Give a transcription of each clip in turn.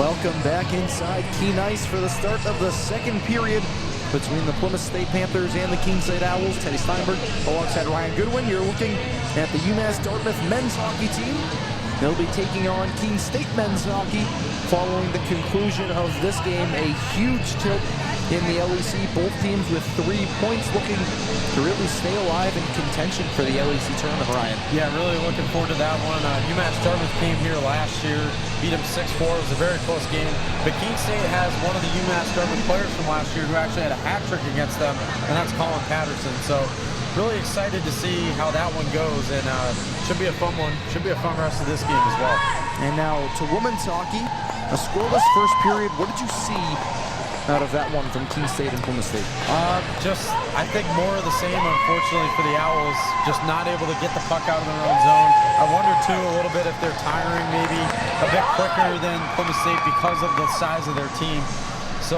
Welcome back inside Keen Ice for the start of the second period between the Plymouth State Panthers and the Keene State Owls. Teddy Steinberg alongside Ryan Goodwin. You're looking at the UMass Dartmouth men's hockey team. They'll be taking on Keene State men's hockey following the conclusion of this game. A huge tilt in the LEC. Both teams with 3 points, looking to really stay alive in contention for the LEC tournament, Ryan. Yeah, really looking forward to that one. UMass Dartmouth came here last year, beat them 6-4. It was a very close game. But Keene State has one of the UMass Dartmouth players from last year who actually had a hat trick against them, and that's Colin Patterson. So really excited to see how that one goes, and should be a fun one. Should be a fun rest of this game as well. And now to women's hockey, a scoreless first period. What did you see out of that one from Keene State and Plymouth State? I think more of the same, unfortunately, for the Owls. Just not able to get the puck out of their own zone. I wonder, too, a little bit if they're tiring maybe a bit quicker than Plymouth State because of the size of their team. So,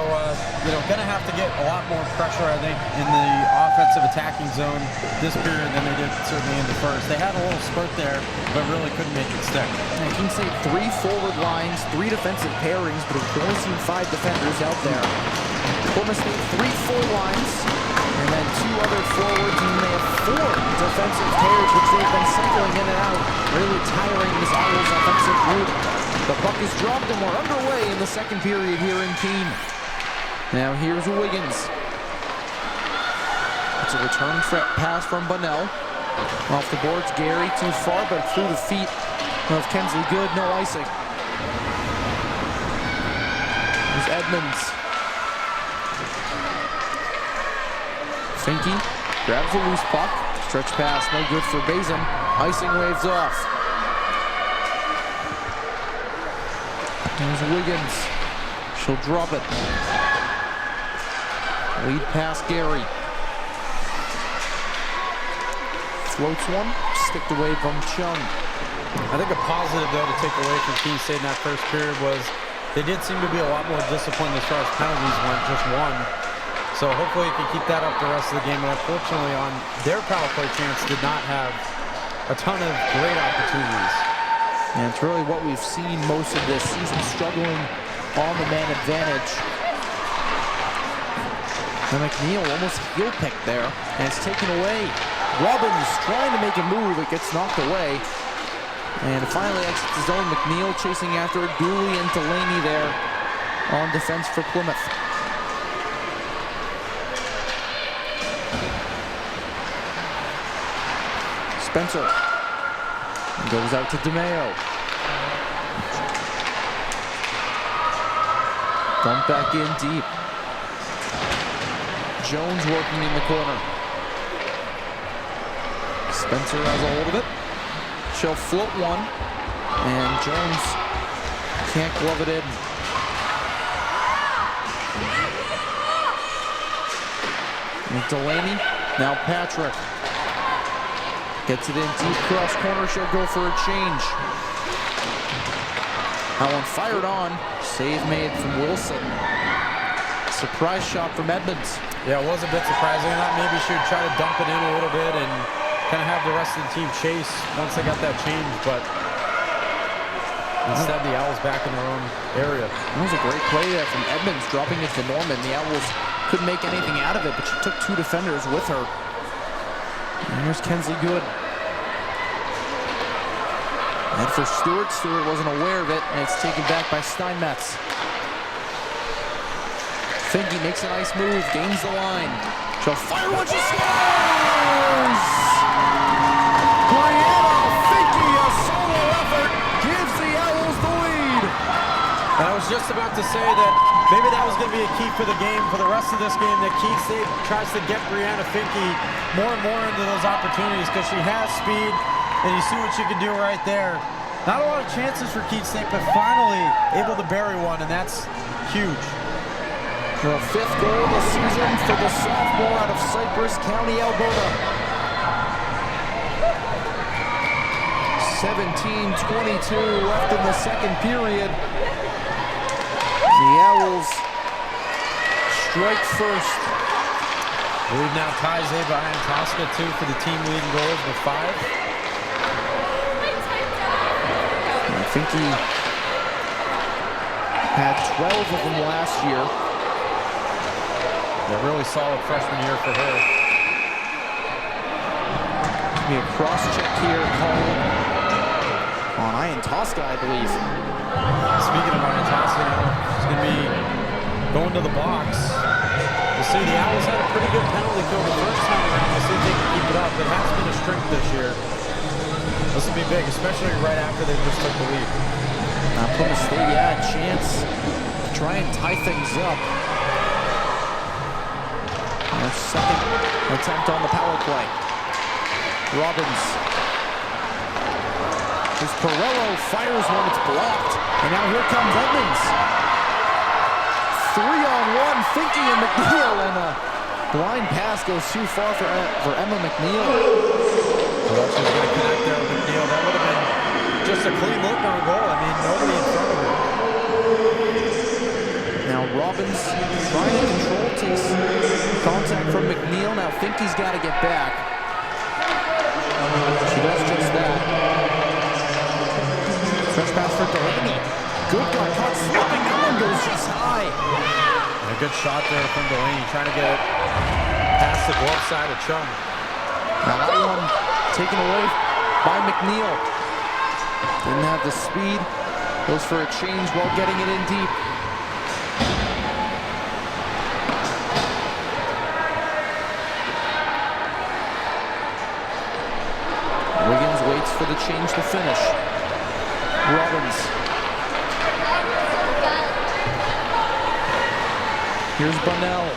going to have to get a lot more pressure, I think, in the offensive attacking zone this period than they did certainly in the first. They had a little spurt there, but really couldn't make it stick. And Keene State 3 forward lines, 3 defensive pairings, but we've only seen 5 defenders out there. Plymouth State 3 full lines, and then 2 other forwards, and they have 4 defensive pairs, which they've been cycling in and out, really tiring this Owls offensive group. The puck is dropped, and we're underway in the second period here in Keene. Now here's Wiggins. It's a return pass from Bunnell. Off the boards, Gary too far, but through the feet of Kensley Good, no icing. Here's Edmonds. Finke grabs a loose puck. Stretch pass, no good for Bazin. Icing waves off. Here's Wiggins. She'll drop it. Lead pass, Gary. Floats one, sticked away from Chung. I think a positive, though, to take away from Keene State in that first period was they did seem to be a lot more disciplined as far as penalties went, just one. So hopefully you can keep that up the rest of the game. But unfortunately, on their power play chance, did not have a ton of great opportunities. And it's really what we've seen most of this season, struggling on the man advantage. And McNeil almost heel picked there, and it's taken away. Robbins trying to make a move, it gets knocked away. And finally exits his own. McNeil chasing after it. Dooley and Delaney there on defense for Plymouth. Spencer goes out to DeMeo. Dump back in deep. Jones working in the corner. Spencer has a hold of it. She'll float one, and Jones can't glove it in. And Delaney, now Patrick. Gets it in deep cross corner, she'll go for a change. That one fired on, save made from Wilson. Surprise shot from Edmonds. Yeah, it was a bit surprising. I thought maybe she would try to dump it in a little bit and kind of have the rest of the team chase once they got that change, but instead the Owls back in their own area. That was a great play there from Edmonds, dropping it to Norman. The Owls couldn't make anything out of it, but she took 2 defenders with her. And here's Kensley Good. And for Stewart, Stewart wasn't aware of it, and it's taken back by Steinmetz. Finke makes a nice move, gains the line. She'll fire one, she scores! Brianna Finke, a solo effort, gives the Owls the lead. And I was just about to say that maybe that was going to be a key for the game, for the rest of this game, that Keene State tries to get Brianna Finke more and more into those opportunities because she has speed, and you see what she can do right there. Not a lot of chances for Keene State, but finally able to bury one, and that's huge. The 5th goal of the season for the sophomore out of Cypress County, Alberta. 17:22 left in the second period. The Owls strike first. I believe now ties behind Tosca, too, for the team leading goals with 5. I think he Had 12 of them last year. A really solid freshman year for her. Be a cross check here called on Ian Tosca, I believe. Speaking of Ian Tosca, she's going to be going to the box. We'll see. The Owls had a pretty good penalty kill the first time around. We'll see if they can keep it up. It has been a strength this year. This will be big, especially right after they just took the lead. Now Plymouth State, yeah, a chance to try and tie things up. Their second attempt on the power play. Robbins. As Perello fires when it's blocked. And now here comes Edmonds. 3-on-1, Finke and McNeil. And a blind pass goes too far for Emma McNeil. Well, she's going to connect there with McNeil. That would have been just a clean look on goal. I mean, nobody in front of her. Now Robbins trying to control, takes contact from McNeil. Now Finke's got to get back. She does just that. Stretch pass for Delaney. Good got caught slipping. That one goes just high. And a good shot there from Delaney, trying to get it past the glove side of Chum. Now that one taken away by McNeil. Didn't have the speed. Goes for a change while getting it in deep. Wiggins waits for the change to finish. Robbins. Here's Bunnell.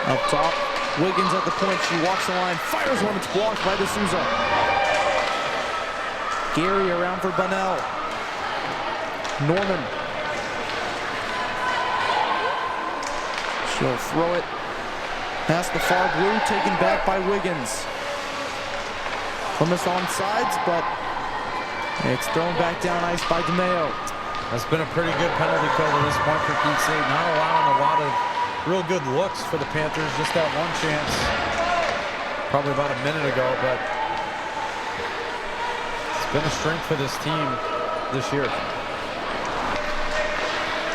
Up top, Wiggins at the point. She walks the line, fires when it's blocked by D'Souza. Gary around for Bunnell. Norman. She'll throw it past the far blue, taken back by Wiggins. Plymouth on sides, but it's thrown back down ice by DeMeo. That's been a pretty good penalty kill to this point for Keene State. Not allowing a lot of real good looks for the Panthers. Just that one chance, probably about a minute ago, but it's been a strength for this team this year.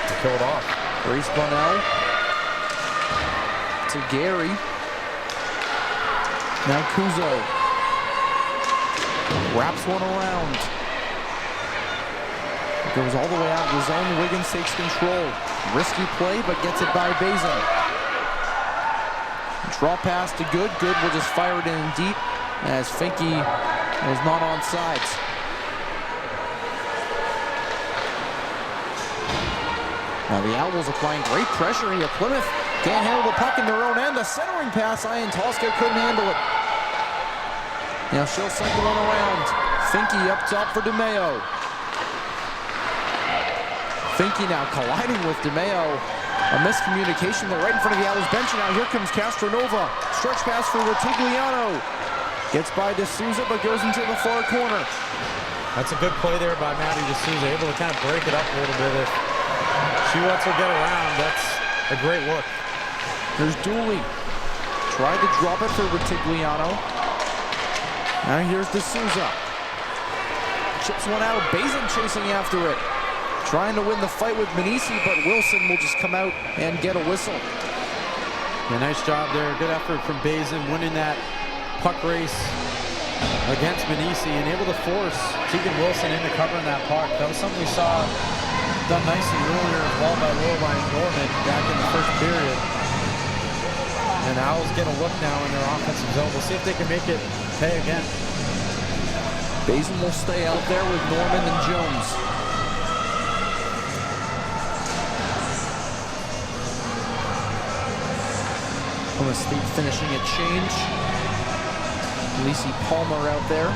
They killed off. Grace Bunnell to Gary. Now Kuzo wraps one around. Goes all the way out of the zone. Wiggins takes control. Risky play, but gets it by Bazin. Draw pass to Good. Good will just fire it in deep as Finke was not on sides. Now the Owls applying great pressure here. Plymouth can't handle the puck in their own end. The centering pass, Ian Tosca couldn't handle it. Now she'll cycle one around. Finke up top for DeMeo. Finke now colliding with DeMeo. A miscommunication there right in front of the Owls bench. Now here comes Castronova. Stretch pass for Rutigliano. Gets by D'Souza, but goes into the far corner. That's a good play there by Maddie D'Souza. Able to kind of break it up a little bit. If she lets her get around, that's a great look. There's Dooley. Tried to drop it for Rutigliano. Now here's D'Souza. Chips one out. Bazin chasing after it. Trying to win the fight with Manisi, but Wilson will just come out and get a whistle. Yeah, nice job there. Good effort from Bazin, winning that puck race against Manisi and able to force Tegan Wilson into covering that puck. That was something we saw done nicely earlier as well by Lorelei Norman back in the first period. And the Owls get a look now in their offensive zone. We'll see if they can make it pay again. Bazin will stay out there with Norman and Jones. Plymouth State finishing a change. Lacey Palmer out there.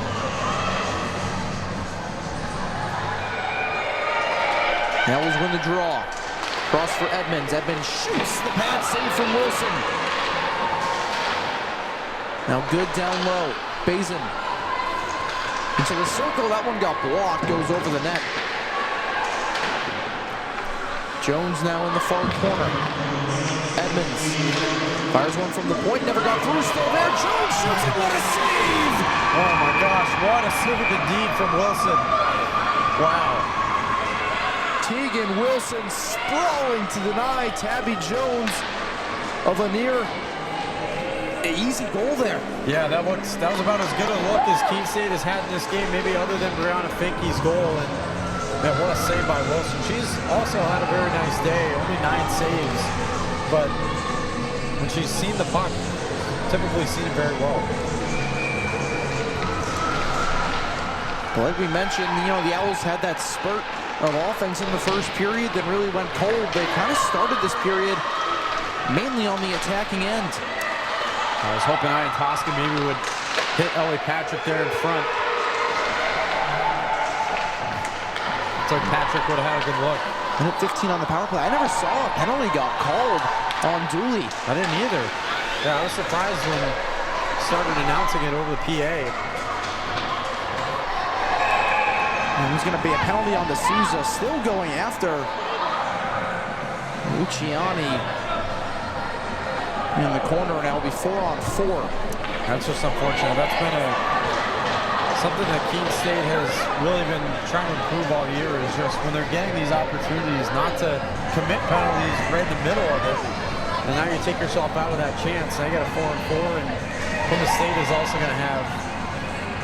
That was win the draw. Cross for Edmonds. Edmonds shoots the pad save from Wilson. Now Good down low. Bazin into the circle. That one got blocked. Goes over the net. Jones now in the far corner. Chipman's. Fires one from the point, never got through, still there. Jones shoots it, what a save! Oh my gosh, what a save indeed from Wilson. Wow. Tegan Wilson sprawling to deny Tabby Jones of a near easy goal there. Yeah, that was about as good a look as Keene State has had in this game, maybe other than Brianna Finke's goal. And man, what a save by Wilson. She's also had a very nice day, only 9 saves. But when she's seen the puck, typically seen it very well. Well, like we mentioned, the Owls had that spurt of offense in the first period that really went cold. They kind of started this period mainly on the attacking end. I was hoping Ian Tosca maybe would hit Ellie Patrick there in front. Looks like Patrick would have had a good look. Minute 15 on the power play. I never saw a penalty got called on Dooley. I didn't either. Yeah, I was surprised when they started announcing it over the PA. And there's going to be a penalty on D'Souza, still going after Luciani in the corner, and it'll be 4-on-4. That's just unfortunate. That's been something that Keene State has really been trying to improve all year, is just when they're getting these opportunities not to commit penalties right in the middle of it. And now you take yourself out of that chance. They got a 4-on-4, and Plymouth State is also going to have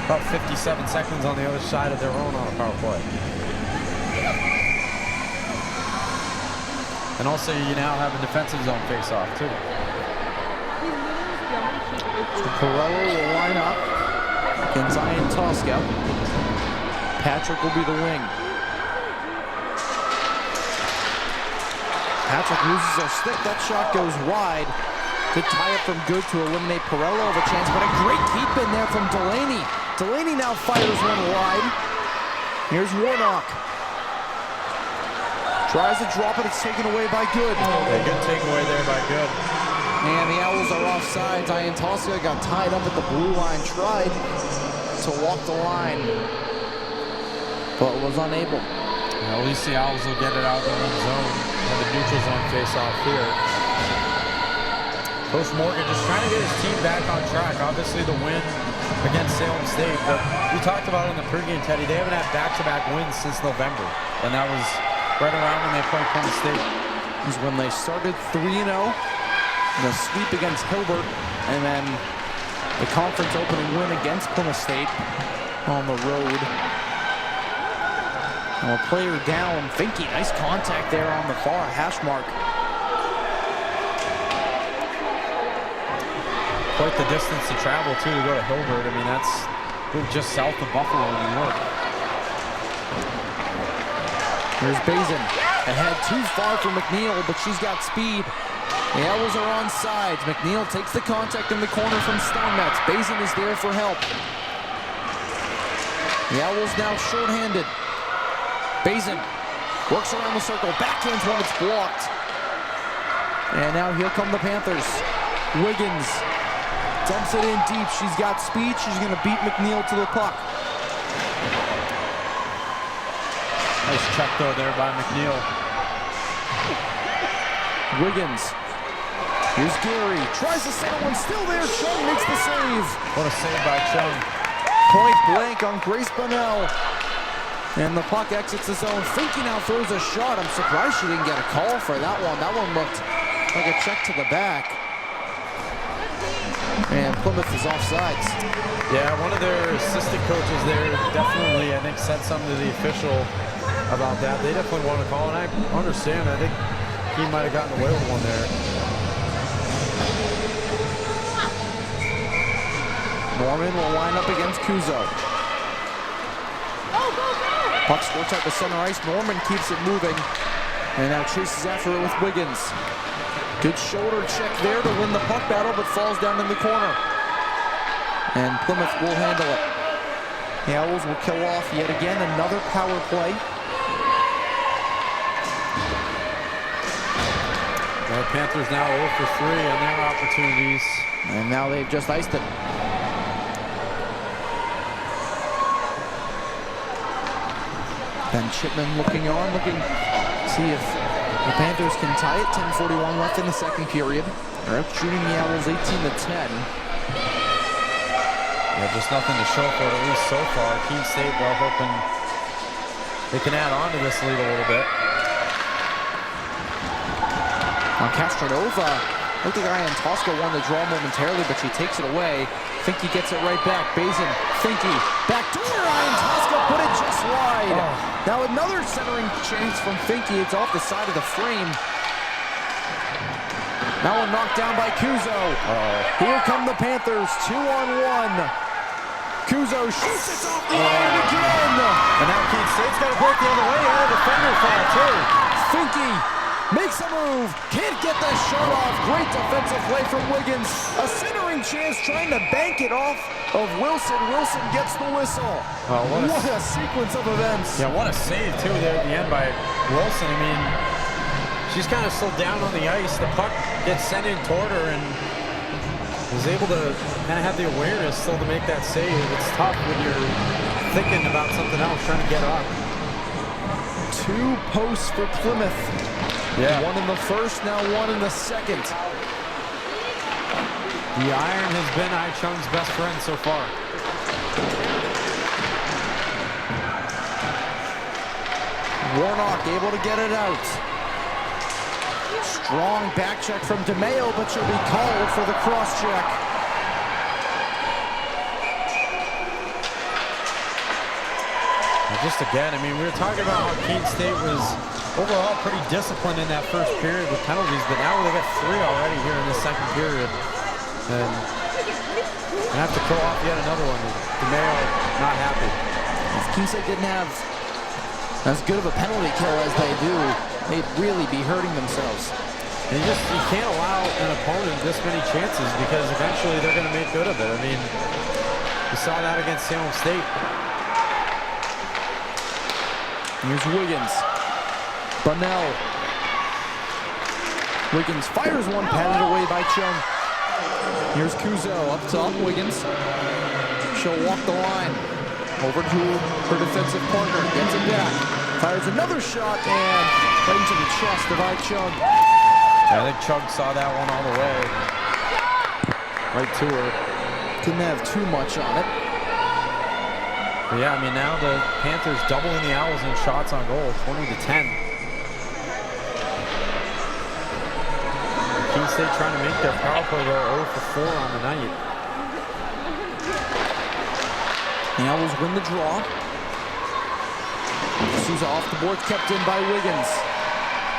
about 57 seconds on the other side of their own on a power play. And also you now have a defensive zone face-off too. So Perello will line up against Ian Tosca. Patrick will be the wing. Patrick loses a stick. That shot goes wide. Good tie-up from Good to eliminate Perello of a chance, but a great keep in there from Delaney. Delaney now fires one wide. Here's Warnock. Tries to drop it, it's taken away by Good. A good takeaway there by Good. And the Owls are offsides. Ian Tosca got tied up at the blue line, tried to walk the line, but was unable. At least the Owls will get it out of their own zone. And the neutral zone face-off here. Coach Morgan just trying to get his team back on track. Obviously the win against Salem State, but we talked about it in the pregame, Teddy. They haven't had back-to-back wins since November, and that was right around when they played Plymouth State. This is when they started 3-0, the sweep against Hilbert, and then the conference opening win against Plymouth State on the road. And a player down. Finke, nice contact there on the far hash mark. Quite the distance to travel too to go to Hilbert. I mean, that's just south of Buffalo, New York. Here's Bazin. Ahead too far for McNeil, but she's got speed. The Owls are on sides. McNeil takes the contact in the corner from Steinmetz. Bazin is there for help. The Owls now short-handed. Bazin works around the circle. Backhands one, it's blocked. And now here come the Panthers. Wiggins dumps it in deep. She's got speed. She's going to beat McNeil to the puck. Nice check though there by McNeil. Wiggins. Here's Gary. Tries to settle one. Still there. Chung makes the save. What a save by Chung. Point blank on Grace Bunnell. And the puck exits the zone. Finke now throws a shot. I'm surprised she didn't get a call for that one. That one looked like a check to the back. And Plymouth is offsides. Yeah, one of their assistant coaches there definitely, I think, said something to the official about that. They definitely want to call, and I understand. I think he might have gotten away with one there. Norman will line up against Kuzo. Puck squirts out the center ice. Norman keeps it moving. And now chases after it with Wiggins. Good shoulder check there to win the puck battle, but falls down in the corner. And Plymouth will handle it. The Owls will kill off yet again another power play. The Panthers now 0 for 3 on their opportunities. And now they've just iced it. Ben Chipman looking on, see if The Panthers can tie it, 10:41 left in the second period. They're out shooting the Owls 18-10. Yeah, just nothing to show for it, at least so far. Keene State, though, hoping they can add on to this lead a little bit. Now Castronova, looked like Ryan Tosca won the draw momentarily, but she takes it away. Finke gets it right back. Bazin, Finke, back door. Ryan Tosca put it just wide. Now another centering chance from Finke. It's off the side of the frame. Now one knocked down by Kuzo. Here come the Panthers, 2-on-1. Kuzo shoots it off the iron again. And now Keene State's got to break the other way. And a defender foul, too. Finke makes a move, can't get that shot off. Great defensive play from Wiggins. A centering chance trying to bank it off of Wilson. Wilson gets the whistle. What a sequence of events. Yeah, what a save, too, there at the end by Wilson. I mean, she's kind of still down on the ice. The puck gets sent in toward her and is able to kind of have the awareness still to make that save. It's tough when you're thinking about something else, trying to get up. 2 posts for Plymouth. Yeah. 1 in the first, now 1 in the second. The iron has been Ai-Chung's best friend so far. Warnock able to get it out. Strong back check from DeMeo, but she'll be called for the cross check. Just again, I mean, we were talking about how Keene State was overall pretty disciplined in that first period with penalties, but now they've got 3 already here in the second period. And I have to throw off yet another one. DeMeo not happy. If Keene State didn't have as good of a penalty kill as they do, they'd really be hurting themselves. And you can't allow an opponent this many chances because eventually they're going to make good of it. I mean, we saw that against Salem State. Here's Wiggins. Bunnell. Wiggins fires one, patted away by Chung. Here's Kuzo up top. Wiggins. She'll walk the line. Over to her defensive partner. Gets it back. Fires another shot and right into the chest of Ai-Chung. I think Chung saw that one all the way. Right to her. Didn't have too much on it. But yeah, I mean, now the Panthers doubling the Owls in shots on goal, 20-10. Keene State trying to make their power play go 0 for 4 on the night. The Owls win the draw. D'Souza off the board, kept in by Wiggins.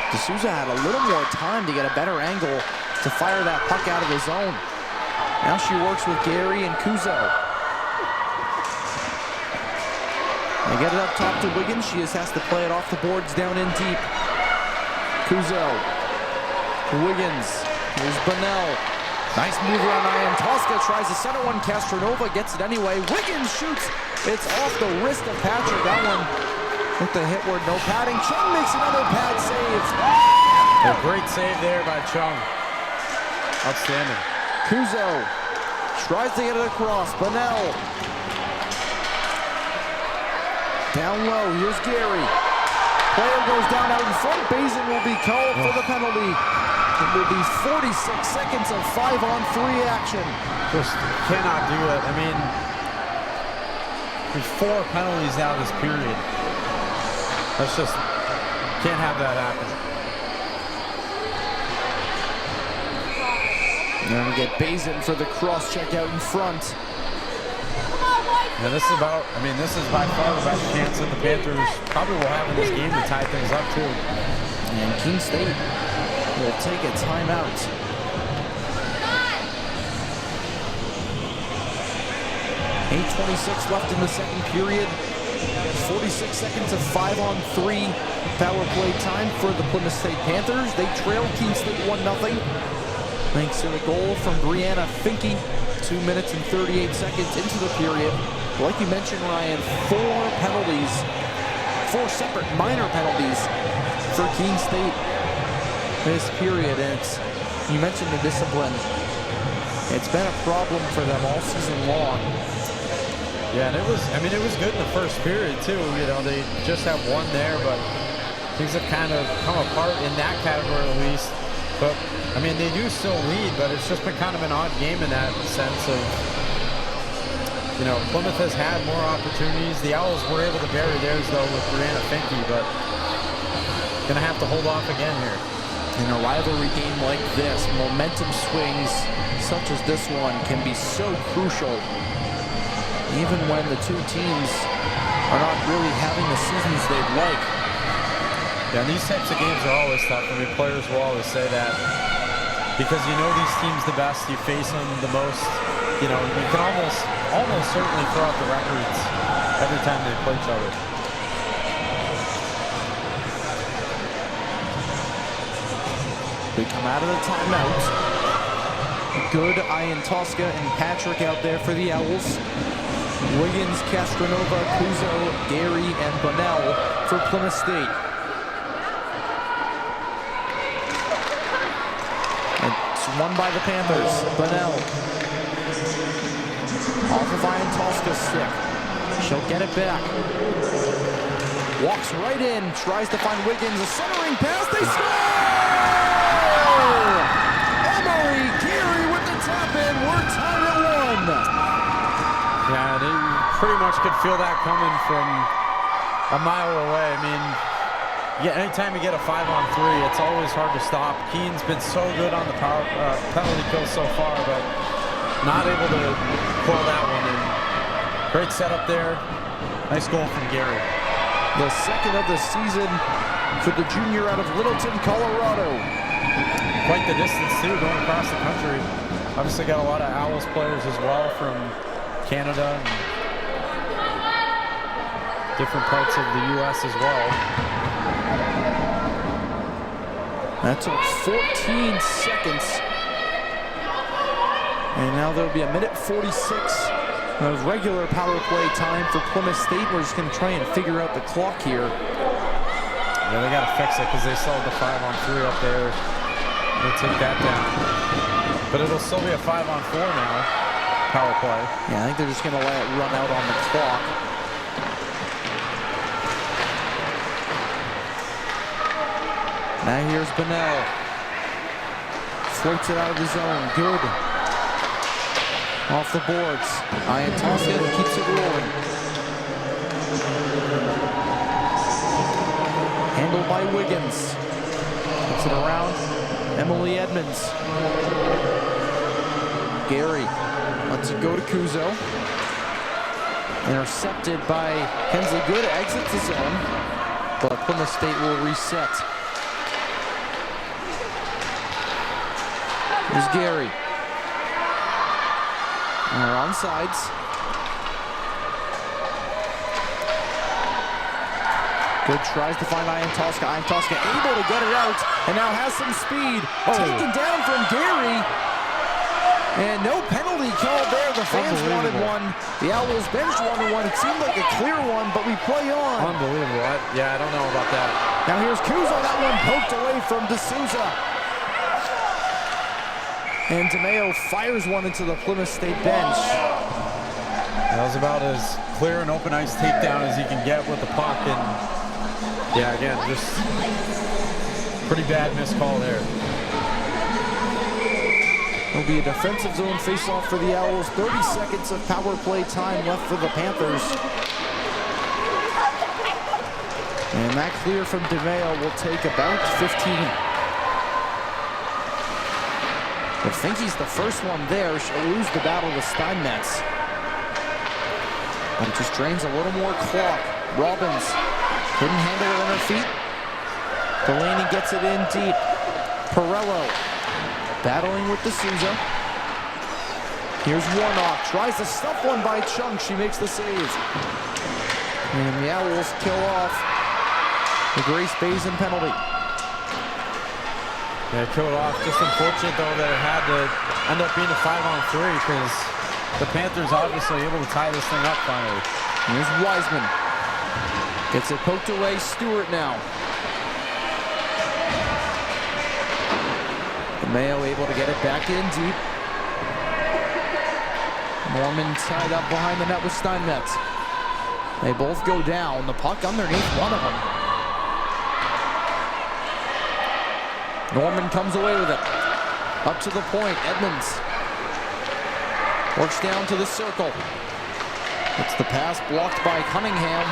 D'Souza had a little more time to get a better angle to fire that puck out of the zone. Now she works with Gary and Kuzo. They get it up top to Wiggins. She just has to play it off the boards down in deep. Kuzo. Wiggins. Here's Bunnell. Nice move around Ian. Tosca tries to center one. Castronova gets it anyway. Wiggins shoots. It's off the wrist of Patrick. That one with the hit word, no padding. Chung makes another pad save. A great save there by Chung. Outstanding. Kuzo tries to get it across. Bunnell. Down low, here's Gary. Player goes down out in front. Bazin will be called for the penalty. It will be 46 seconds of 5-on-3 action. Just cannot do it. I mean, there's 4 penalties now this period. That's just, can't have that happen. Now we get Bazin for the cross check out in front. Yeah, this is about, I mean, this is by far the best chance that the Panthers probably will have in this game to tie things up, too. And Keene State will take a timeout. 8:26 left in the second period. 46 seconds of 5-on-3 power play time for the Plymouth State Panthers. They trail Keene State 1-0. Thanks to the goal from Brianna Finke. 2 minutes and 38 seconds into the period. Like you mentioned, Ryan, 4 penalties, 4 separate minor penalties for Keene State this period. And you mentioned the discipline. It's been a problem for them all season long. Yeah, and it was, I mean, it was good in the first period, too. You know, they just have 1 there, but things have kind of come apart in that category at least. But, I mean, they do still lead, but it's just been kind of an odd game in that sense of, you know, Plymouth has had more opportunities. The Owls were able to bury theirs, though, with Brianna Finke, but going to have to hold off again here. In a rivalry game like this, momentum swings such as this one can be so crucial, even when the two teams are not really having the seasons they'd like. Yeah, and these types of games are always tough. I mean, players will always say that because you know these teams the best, you face them the most. You know, you can almost certainly throw out the records every time they play each other. We come out of the timeout. Good Ian Tosca and Patrick out there for the Owls. Wiggins, Castronova, Kuzo, Gary, and Bunnell for Plymouth State. It's won by the Panthers. Bunnell. Off of Ian Tosca's stick. She'll get it back. Walks right in, tries to find Wiggins. A centering pass, they score! Emily Gary with the tap in. We're tied at 1. Yeah, they pretty much could feel that coming from a mile away. I mean, yeah, anytime you get a 5-on-3, it's always hard to stop. Keene's been so good on the penalty kill so far, but not able to pull that one in. Great setup there. Nice goal from Gary. The second of the season for the junior out of Littleton, Colorado. Quite the distance, too, going across the country. Obviously got a lot of Owls players as well from Canada and different parts of the U.S. as well. That took 14 seconds. And now there'll be a minute 46 of regular power play time for Plymouth State. We're just going to try and figure out the clock here. Yeah, they got to fix it because they still have the 5-on-3 up there. They'll take that down. But it'll still be a 5-on-4 now, power play. Yeah, I think they're just going to let it run out on the clock. Now here's Bunnell. Floats it out of the zone. Good. Off the boards. Ian Tosca keeps it rolling. Handled by Wiggins. Puts it around. Emily Edmonds. Gary lets it go to Kuzo. Intercepted by Hensley Good. Exits the zone. But Plymouth State will reset. Here's Gary. And they're on sides. Good tries to find Ian Tosca. Ian Tosca able to get it out and now has some speed. Taken down from Gary. And no penalty called there. The fans wanted one. The Owls bench wanted one. It seemed like a clear one, but we play on. Unbelievable. I don't know about that. Now here's Kuzo. That one poked away from D'Souza. And DeMeo fires one into the Plymouth State bench. That was about as clear an open ice takedown as you can get with the puck. And yeah, again, just pretty bad missed call there. It'll be a defensive zone faceoff for the Owls. 30 seconds of power play time left for the Panthers. And that clear from DeMeo will take about 15. But Finke's the first one there. She'll lose the battle to Steinmetz. But it just drains a little more clock. Robbins couldn't handle it on her feet. Delaney gets it in deep. Perello battling with D'Souza. Here's Warnock. Tries to stuff one by Chung. She makes the save. And the Owls kill off the Grace Bazin penalty. Yeah, killed off. Just unfortunate, though, that it had to end up being a 5-on-3 because the Panthers obviously able to tie this thing up finally. Here's Wiseman. Gets it poked away. Stewart now. Mayo able to get it back in deep. Norman tied up behind the net with Steinmetz. They both go down. The puck underneath one of them. Norman comes away with it. Up to the point, Edmonds works down to the circle. It's the pass blocked by Cunningham.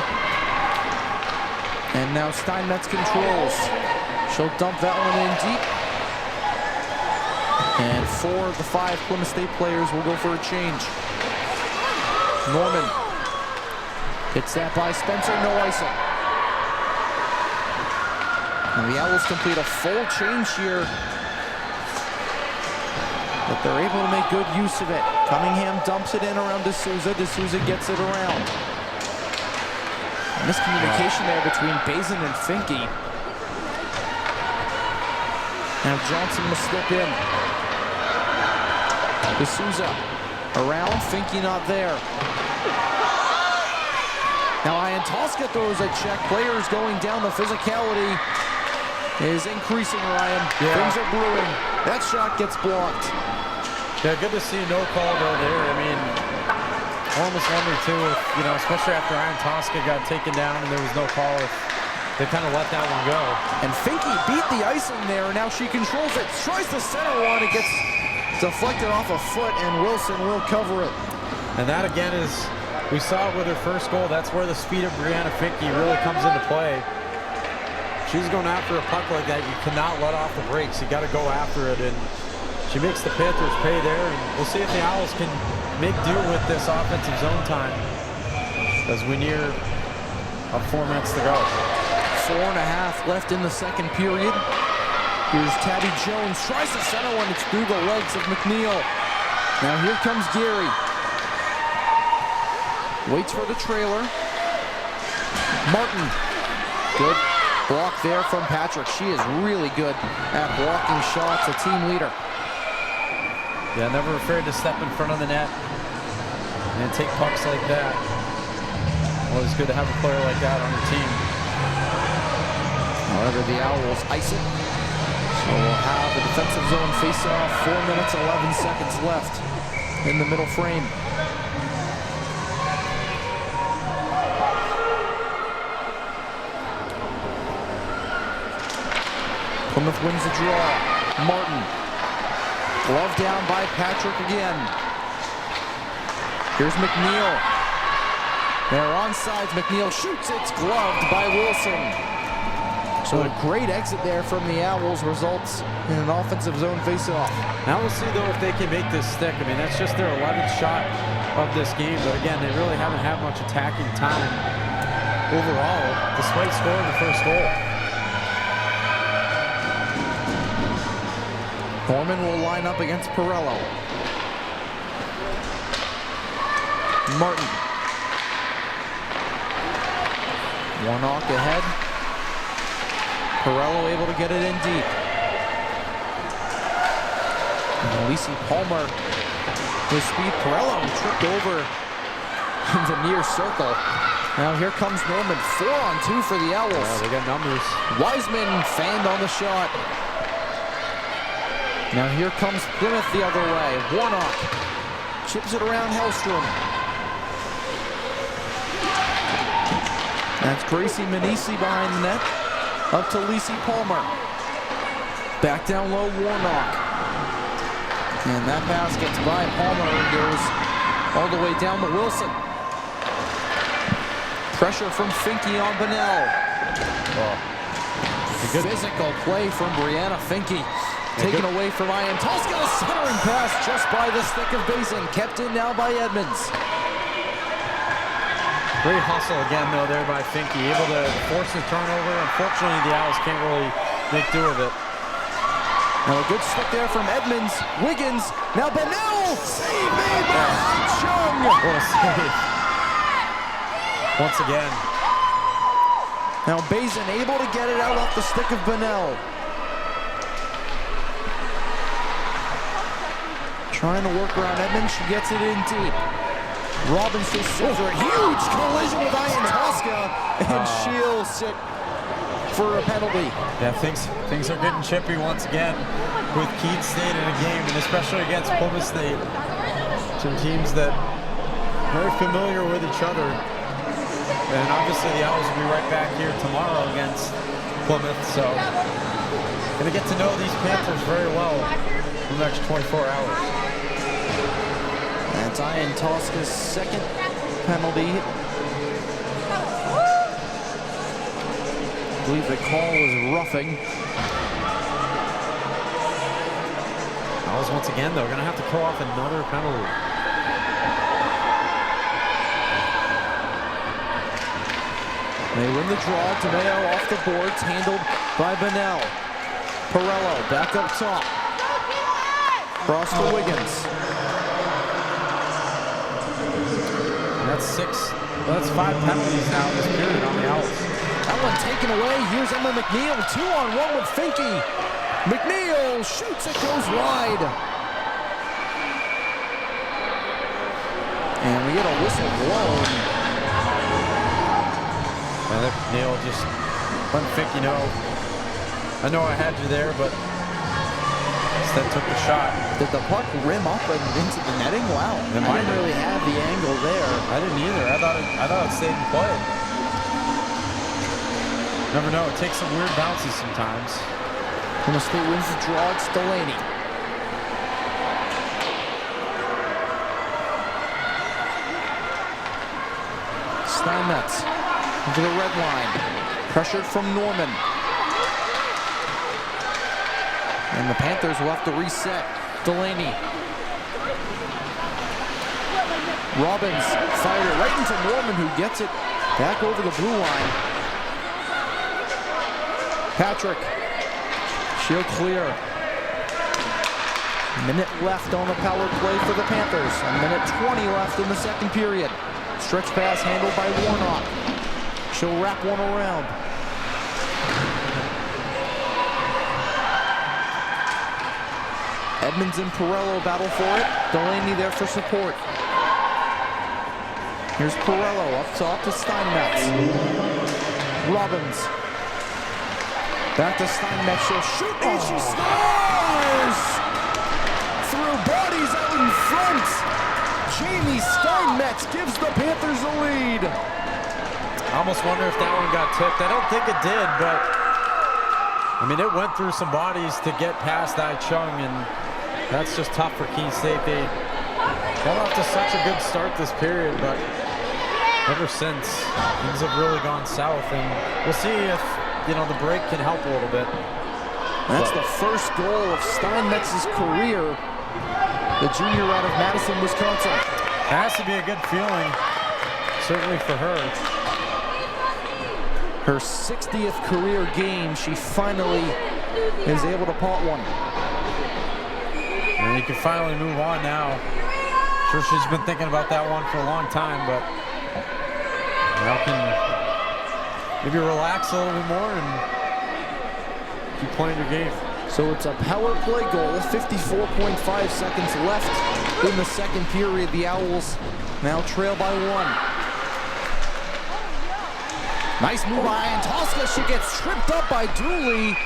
And now Steinmetz controls. She'll dump that one in deep. And 4 of the 5 Plymouth State players will go for a change. Norman hits that by Spencer, no icing. And the Owls complete a full change here. But they're able to make good use of it. Cunningham dumps it in around D'Souza. D'Souza gets it around. Miscommunication there between Bazin and Finke. Now Johnson will slip in. D'Souza around, Finke not there. Now Ian Tosca throws a check. Players going down. The physicality is increasing, Ryan. Yeah. Things are brewing. That shot gets blocked. Yeah, good to see no call though there. I mean, I almost wonder too if, you know, especially after Ian Tosca got taken down and there was no call, if they kind of let that one go. And Finke beat the icing there. Now she controls it. Tries the center one. It gets deflected off a foot, and Wilson will cover it. And that again is, we saw it with her first goal. That's where the speed of Brianna Finke really comes into play. She's going after a puck like that. You cannot let off the brakes. You got to go after it, and she makes the Panthers pay there. And we'll see if the Owls can make do with this offensive zone time as we near 4 minutes to go. 4.5 left in the second period. Here's Tabby Jones, tries to center one. It's through the legs of McNeil. Now here comes Gary. Waits for the trailer. Martin. Good block there from Patrick. She is really good at blocking shots, a team leader. Yeah, never afraid to step in front of the net and take pucks like that. Always good to have a player like that on your team. However, the Owls ice it. So we'll have a defensive zone face-off. 4 minutes, 11 seconds left in the middle frame. Plymouth wins the draw. Martin. Glove down by Patrick again. Here's McNeil. They're onside. McNeil shoots. It's gloved by Wilson. So a great exit there from the Owls results in an offensive zone face-off. Now we'll see, though, if they can make this stick. I mean, that's just their 11th shot of this game. But again, they really haven't had much attacking time overall, despite scoring the first goal. Norman will line up against Pirello. Martin. Warnock ahead. Pirello able to get it in deep. And Lacey Palmer with speed. Pirello tripped over in the near circle. Now here comes Norman. 4-on-2 for the Owls. Yeah, they got numbers. Wiseman fanned on the shot. Now here comes Plymouth the other way. Warnock chips it around Hellstrom. That's Gracie Manisi behind the net. Up to Lacey Palmer. Back down low, Warnock. And that pass gets by Palmer and goes all the way down to Wilson. Pressure from Finke on Bonnell. Good physical play from Brianna Finke. Taken away from Ian Tosca. A centering pass just by the stick of Bazin. Kept in now by Edmonds. Great hustle again, though, there by Finke. Able to force the turnover. Unfortunately, the Owls can't really make do of it. Now a good stick there from Edmonds. Wiggins. Now Bonnell. Save made by Chung. What a save. Once again. Now Bazin able to get it out off the stick of Bonnell. Trying to work around Edmonds. She gets it in deep. Robinson Silver, huge collision with Ian Tosca, and she'll sit for a penalty. Yeah, things are getting chippy once again with Keene State in a game, and especially against Plymouth State. Some teams that are very familiar with each other. And obviously the Owls will be right back here tomorrow against Plymouth, so Gonna get to know these Panthers very well in the next 24 hours. That's Ian Tosca's second penalty. I believe the call was roughing. Owls once again, though, gonna have to call off another penalty. They win the draw. Tomeo off the boards, handled by Bennell. Pirello back up top. Cross to Wiggins. That's 6. Well, that's 5 penalties now this period on the Owls. That one taken away. Here's Emma McNeil. 2-on-1 with Finke. McNeil shoots. It goes wide. And we get a whistle blown. And then McNeil just letting Finke know. I know I had you there, but instead took the shot. Did the puck rim up and into the netting? Wow. I didn't really have the angle there. I didn't either. I thought it stayed in play. Never know. It takes some weird bounces sometimes. Plymouth State wins the draw. It's Delaney. Steinmetz into the red line. Pressured from Norman. And the Panthers will have to reset. Delaney. Robbins fired it right into Norman, who gets it back over the blue line. Patrick. She'll clear. Minute left on the power play for the Panthers. A minute 20 left in the second period. Stretch pass handled by Warnock. She'll wrap one around. Edmonds and Pirello battle for it. Delaney there for support. Here's Pirello up top to Steinmetz. Robbins. Back to Steinmetz. She'll shoot and she scores! Through bodies out in front. Jamie Steinmetz gives the Panthers a lead. I almost wonder if that one got tipped. I don't think it did, but I mean, it went through some bodies to get past Ai Chung, and that's just tough for Keene State. They got off to such a good start this period, but ever since, things have really gone south, and we'll see if, you know, the break can help a little bit. That's the first goal of Steinmetz's career, the junior out of Madison, Wisconsin. It has to be a good feeling, certainly for her. Her 60th career game, she finally is able to pot one. And you can finally move on now. Sure, she's been thinking about that one for a long time, but now can maybe relax a little bit more and keep playing your game. So it's a power play goal, 54.5 seconds left in the second period. The Owls now trail by 1. Nice move by Tosca. She gets tripped up by Dooley.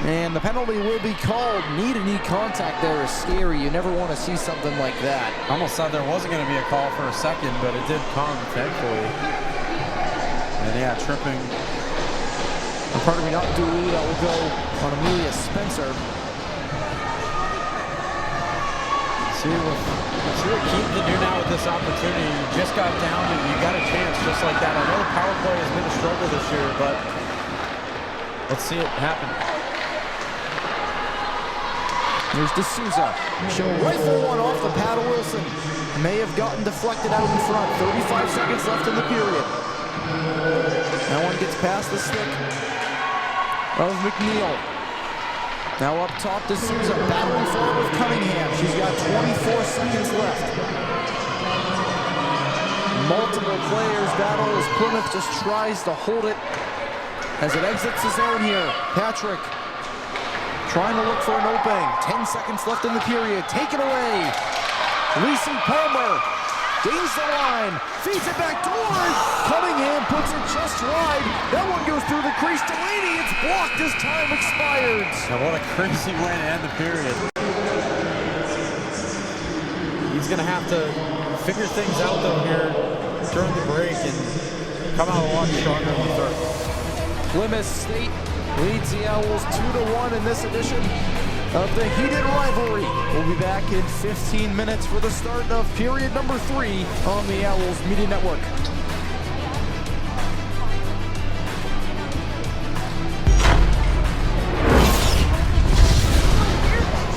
And the penalty will be called. Knee-to-knee contact there is scary. You never want to see something like that. I almost thought there wasn't going to be a call for a second, but it did come, thankfully. And yeah, tripping. And pardon me, not Dooley. That will go on Amelia Spencer. See what Keene can do now with this opportunity. You just got down and you got a chance just like that. I know the power play has been a struggle this year, but let's see it happen. Here's D'Souza. She'll rifle one off the pad of Wilson. May have gotten deflected out in front. 35 seconds left in the period. That one gets past the stick of McNeil. Now up top, D'Souza battling forward with Cunningham. She's got 24 seconds left. Multiple players battle as Plymouth just tries to hold it as it exits the zone here. Patrick trying to look for an opening. 10 seconds left in the period. Taken away. Lacey Palmer gains the line. Feeds it back toward Cunningham. Puts it just wide. That one goes through the crease. Delaney, it's blocked as time expired. Now what a crazy way to end the period. He's going to have to figure things out, though, here during the break and come out a lot stronger in the third. Plymouth State leads the Owls 2-1 in this edition of the heated rivalry. We'll be back in 15 minutes for the start of period number 3 on the Owls Media Network.